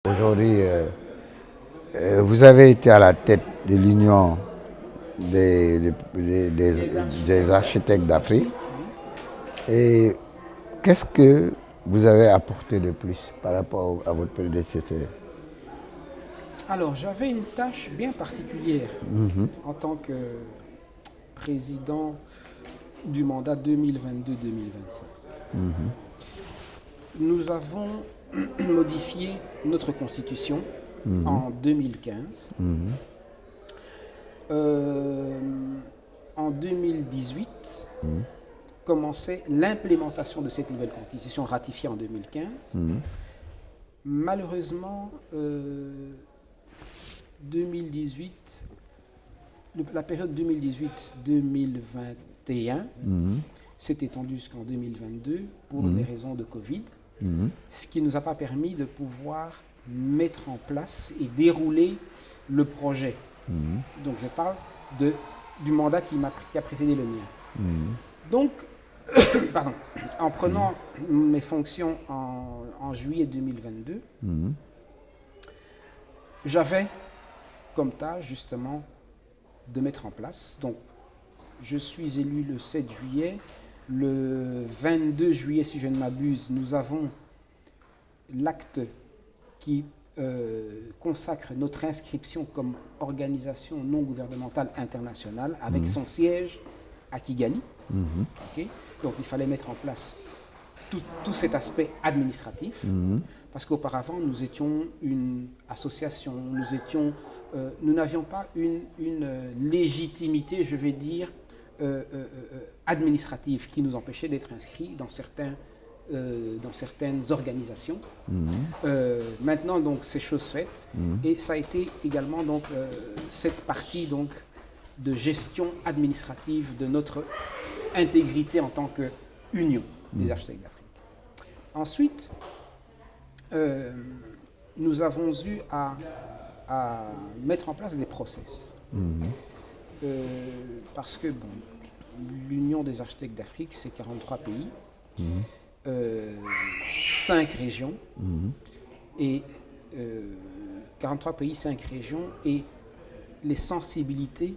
Aujourd'hui, vous avez été à la tête de l'Union des architectes d'Afrique. Oui. Et qu'est-ce que vous avez apporté de plus par rapport à votre prédécesseur? Alors, j'avais une tâche bien particulière en tant que président du mandat 2022-2025. Nous avons modifié notre constitution en 2015. Euh, En 2018, commençait l'implémentation de cette nouvelle constitution ratifiée en 2015. Malheureusement, 2018, la période 2018-2021 s'est étendue jusqu'en 2022 pour des raisons de Covid, ce qui ne nous a pas permis de pouvoir mettre en place et dérouler le projet. Donc je parle du mandat qui a précédé le mien. Donc, pardon, en prenant mes fonctions en juillet 2022, j'avais comme tâche justement de mettre en place. Donc, je suis élu le 7 juillet. Le 22 juillet, si je ne m'abuse, nous avons l'acte qui consacre notre inscription comme organisation non gouvernementale internationale avec son siège à Kigali. Okay. Donc, il fallait mettre en place tout cet aspect administratif, parce qu'auparavant, nous étions une association, nous n'avions pas une légitimité, je vais dire, administrative qui nous empêchait d'être inscrits dans certaines organisations. Maintenant, donc, c'est chose faite, et ça a été également donc, cette partie donc, de gestion administrative de notre intégrité en tant qu'union des architectes d'Afrique. Ensuite, nous avons eu à mettre en place des process. Parce que bon, l'Union des architectes d'Afrique, c'est 43 pays, 5 régions, et 43 pays, 5 régions, et les sensibilités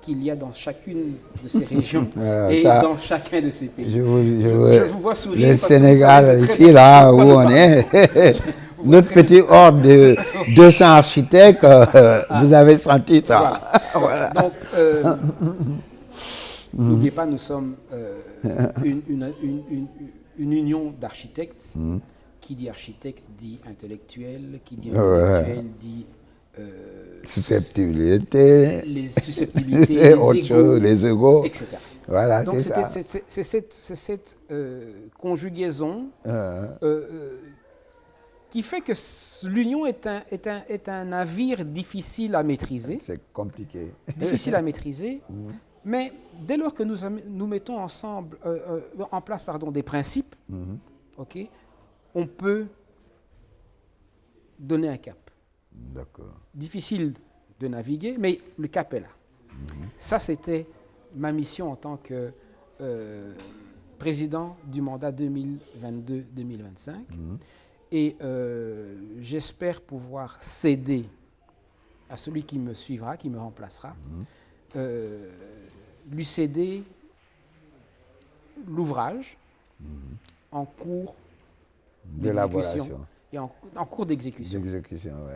qu'il y a dans chacune de ces régions et dans chacun de ces pays. Je vous vois sourire. Le Sénégal, ici, là où on est, notre petit ordre de 200 architectes, vous avez senti ça. Voilà. Donc, n'oubliez pas, nous sommes une union d'architectes. Qui dit architecte dit intellectuel, qui dit intellectuel dit susceptibilité, les susceptibilités, les égos, etc. Voilà, donc c'est ça. C'est cette conjugaison qui fait que l'union est un navire difficile à maîtriser. C'est compliqué. Difficile à maîtriser, mais dès lors que nous mettons ensemble, en place des principes, okay, on peut donner un cap. D'accord. Difficile de naviguer, mais le cap est là. Ça, c'était ma mission en tant que président du mandat 2022-2025. Et j'espère pouvoir céder à celui qui me suivra, qui me remplacera, lui céder l'ouvrage en cours d'élaboration. Et en cours d'exécution.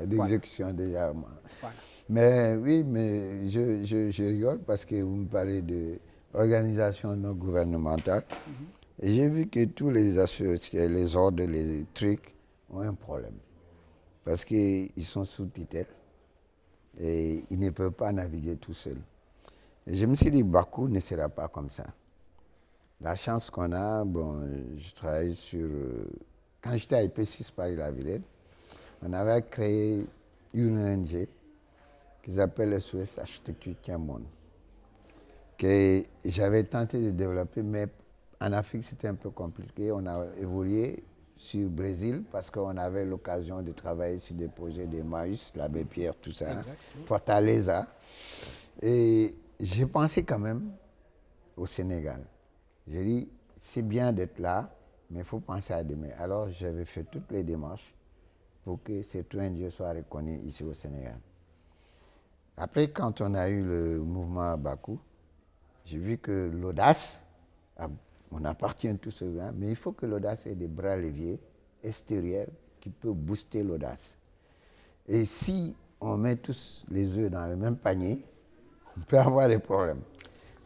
D'exécution déjà. Voilà. Mais oui, mais je rigole parce que vous me parlez d'organisation non gouvernementale. Et j'ai vu que tous les associés, les ordres, les trucs ont un problème. Parce qu'ils sont sous tutelle et ils ne peuvent pas naviguer tout seuls. Et je me suis dit, Bakou ne sera pas comme ça. La chance qu'on a, bon, je travaille sur... quand j'étais à IP6 Paris-la-Villette, on avait créé une ONG qui s'appelle SOS Architecture Tiers-Monde, que j'avais tenté de développer, mais en Afrique, c'était un peu compliqué. On a évolué sur le Brésil parce qu'on avait l'occasion de travailler sur des projets d'Emmaüs, l'Abbé Pierre, tout ça, Fortaleza. Et j'ai pensé quand même au Sénégal. J'ai dit, c'est bien d'être là, mais il faut penser à demain. Alors, j'avais fait toutes les démarches pour que cette ONG soit reconnue ici au Sénégal. Après, quand on a eu le mouvement à Bakou, j'ai vu que l'audace, on appartient tous au bien, mais il faut que l'audace ait des bras leviers extérieurs qui peuvent booster l'audace. Et si on met tous les œufs dans le même panier, on peut avoir des problèmes.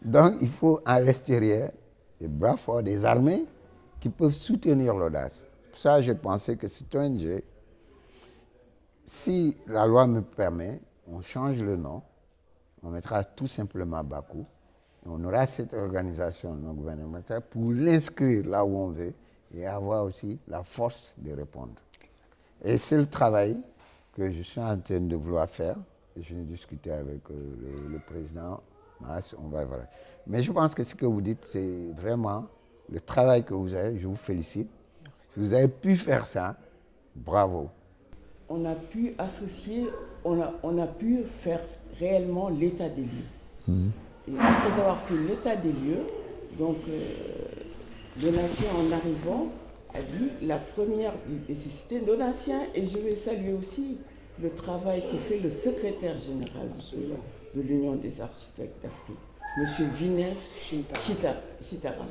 Donc, il faut à l'extérieur des bras forts, des armées qui peuvent soutenir l'audace. Pour ça, je pensais que cette ONG, si la loi me permet, on change le nom, on mettra tout simplement Bakou, et on aura cette organisation non gouvernementale pour l'inscrire là où on veut et avoir aussi la force de répondre. Et c'est le travail que je suis en train de vouloir faire. Et je vais discuter avec le président Maas, on va voir. Mais je pense que ce que vous dites, c'est vraiment le travail que vous avez. Je vous félicite. Si vous avez pu faire ça, bravo. On a pu associer, on a pu faire réellement l'état des lieux. Et après avoir fait l'état des lieux, donc Donatien en arrivant a dit la première des nécessités, Donatien, et je vais saluer aussi le travail que fait le secrétaire général de l'Union des architectes d'Afrique, M. Vinay Chitaran.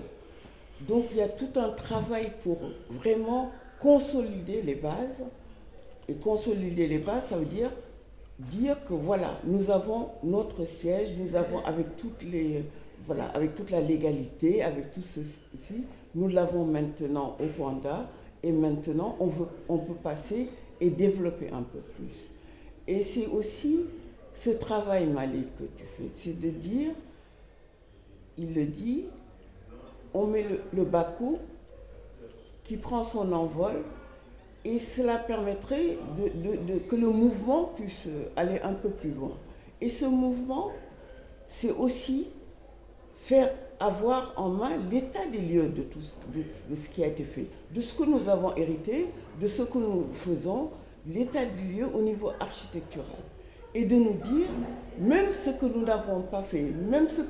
Donc il y a tout un travail pour vraiment consolider les bases. Et consolider les bases, ça veut dire que voilà, nous avons notre siège, nous avons avec toute la légalité, avec tout ceci, nous l'avons maintenant au Rwanda et maintenant on peut passer et développer un peu plus. Et c'est aussi ce travail, Malik, que tu fais, c'est de dire, il le dit, on met le Bakou qui prend son envol. Et cela permettrait que le mouvement puisse aller un peu plus loin. Et ce mouvement, c'est aussi avoir en main l'état des lieux de ce qui a été fait, de ce que nous avons hérité, de ce que nous faisons, l'état des lieux au niveau architectural. Et de nous dire, même ce que nous n'avons pas fait, même ce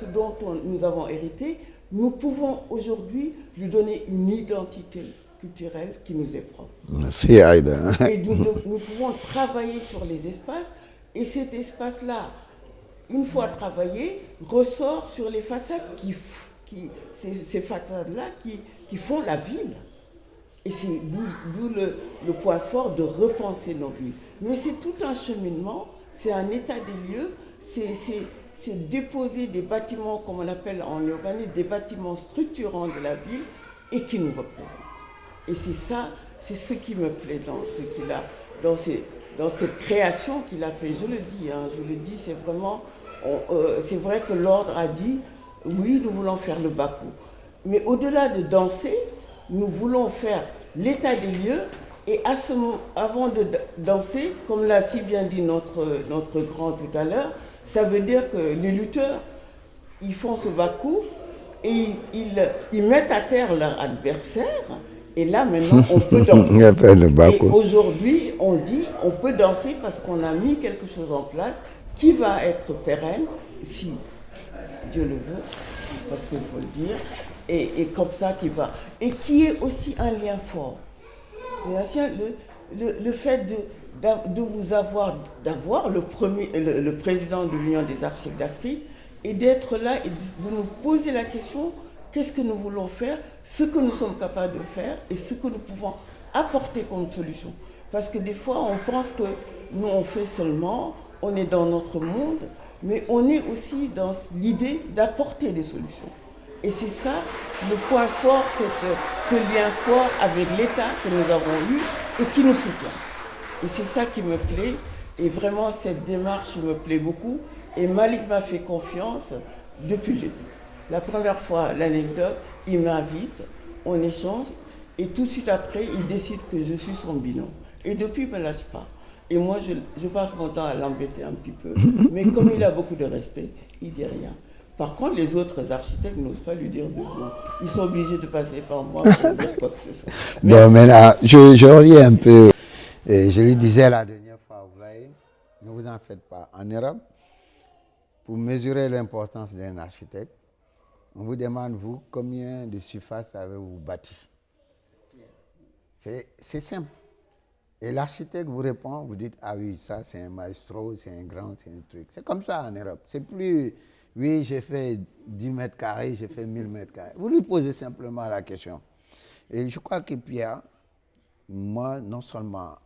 dont nous avons hérité, nous pouvons aujourd'hui lui donner une identité culturelle qui nous est propre. Merci Aïda. Et nous pouvons travailler sur les espaces, et cet espace-là, une fois travaillé, ressort sur les façades ces façades-là qui font la ville. Et c'est d'où le point fort de repenser nos villes. Mais c'est tout un cheminement, c'est un état des lieux, c'est déposer des bâtiments, comme on appelle en urbanisme, des bâtiments structurants de la ville et qui nous représentent. Et c'est ça, c'est ce qui me plaît dans cette création qu'il a fait. Je le dis, c'est vraiment, c'est vrai que l'ordre a dit, oui, nous voulons faire le Bakou. Mais au-delà de danser, nous voulons faire l'état des lieux et avant de danser, comme l'a si bien dit notre grand tout à l'heure, ça veut dire que les lutteurs, ils font ce Bakou et ils mettent à terre leur adversaire. Et là, maintenant, on peut danser. Et aujourd'hui, on dit, on peut danser parce qu'on a mis quelque chose en place qui va être pérenne, si Dieu le veut, parce qu'il faut le dire, et comme ça qui va. Et qui est aussi un lien fort. Le fait d'avoir le président de l'Union des architectes d'Afrique et d'être là et de nous poser la question, qu'est-ce que nous voulons faire, ce que nous sommes capables de faire et ce que nous pouvons apporter comme solution. Parce que des fois, on pense que nous, on fait seulement, on est dans notre monde, mais on est aussi dans l'idée d'apporter des solutions. Et c'est ça, le point fort, ce lien fort avec l'État que nous avons eu et qui nous soutient. Et c'est ça qui me plaît. Et vraiment, cette démarche me plaît beaucoup. Et Malik m'a fait confiance depuis le début. La première fois, l'anecdote, il m'invite, on échange, et tout de suite après, il décide que je suis son binôme. Et depuis, il ne me lâche pas. Et moi, je passe mon temps à l'embêter un petit peu. Mais comme il a beaucoup de respect, il ne dit rien. Par contre, les autres architectes n'osent pas lui dire de mots. Ils sont obligés de passer par moi pour dire quoi que ce soit. Bon, maintenant, je reviens un peu. Et je lui disais la dernière fois, vous voyez, ne vous en faites pas. En Europe, pour mesurer l'importance d'un architecte, on vous demande, vous, combien de surface avez-vous bâti? C'est simple. Et l'architecte vous répond, vous dites, ah oui, ça c'est un maestro, c'est un grand, c'est un truc. C'est comme ça en Europe. C'est plus, oui, j'ai fait 10 mètres carrés, j'ai fait 1000 mètres carrés. Vous lui posez simplement la question. Et je crois que Pierre, moi, non seulement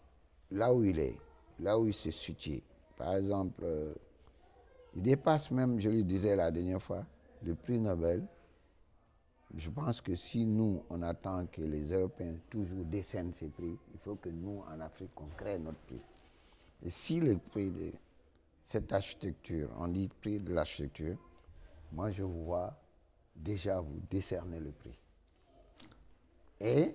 là où il est, là où il se situe, par exemple, il dépasse même, je lui disais la dernière fois, le prix Nobel. Je pense que si nous, on attend que les Européens toujours décernent ces prix, il faut que nous, en Afrique, on crée notre prix. Et si le prix de cette architecture, on dit prix de l'architecture, moi je vous vois déjà vous décerner le prix. Et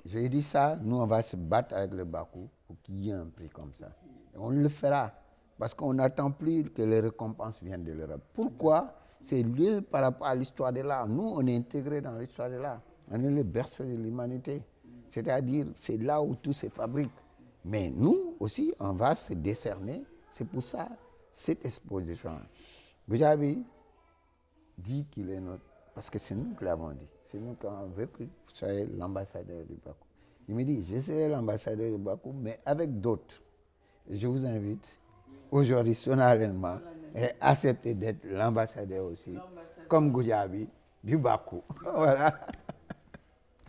j'ai dit ça, nous on va se battre avec le Bakou pour qu'il y ait un prix comme ça. Et on le fera, parce qu'on n'attend plus que les récompenses viennent de l'Europe. Pourquoi? C'est lié par rapport à l'histoire de l'art. Nous, on est intégrés dans l'histoire de l'art. On est le berceau de l'humanité. C'est-à-dire, c'est là où tout se fabrique. Mais nous aussi, on va se décerner. C'est pour ça, cette exposition. Vous avez dit qu'il est notre... Parce que c'est nous qui l'avons dit. C'est nous qui avons veut que vous soyez l'ambassadeur du Bakou. Il me dit, je serai l'ambassadeur du Bakou, mais avec d'autres. Je vous invite aujourd'hui, solennellement, et accepter d'être l'ambassadeur aussi, comme Goudiaby, du Bakou. Voilà.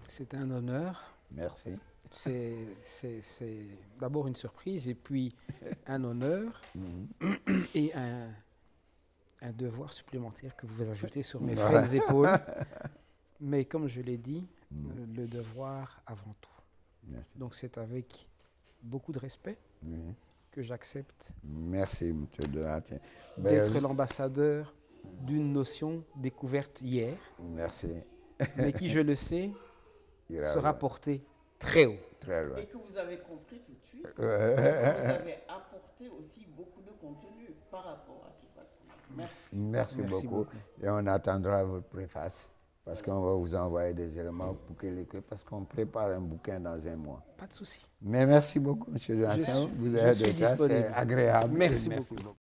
C'est un honneur. Merci. C'est d'abord une surprise et puis un honneur et un devoir supplémentaire que vous ajoutez sur mes frêles épaules. Mais comme je l'ai dit, le devoir avant tout. Merci. Donc c'est avec beaucoup de respect que j'accepte Merci, M. Donatien. d'être l'ambassadeur d'une notion découverte hier, Merci. mais qui, je le sais, Ira sera loin. portée très haut. Très loin. Et que vous avez compris tout de suite. Vous avez apporté aussi beaucoup de contenu par rapport à ce parcours. Merci. Merci beaucoup. Et on attendra votre préface, parce qu'on va vous envoyer des éléments pour que l'équipe, parce qu'on prépare un bouquin dans un mois. Pas de souci. Mais merci beaucoup, M. Donatien. Vous êtes de classe, c'est agréable. Merci beaucoup.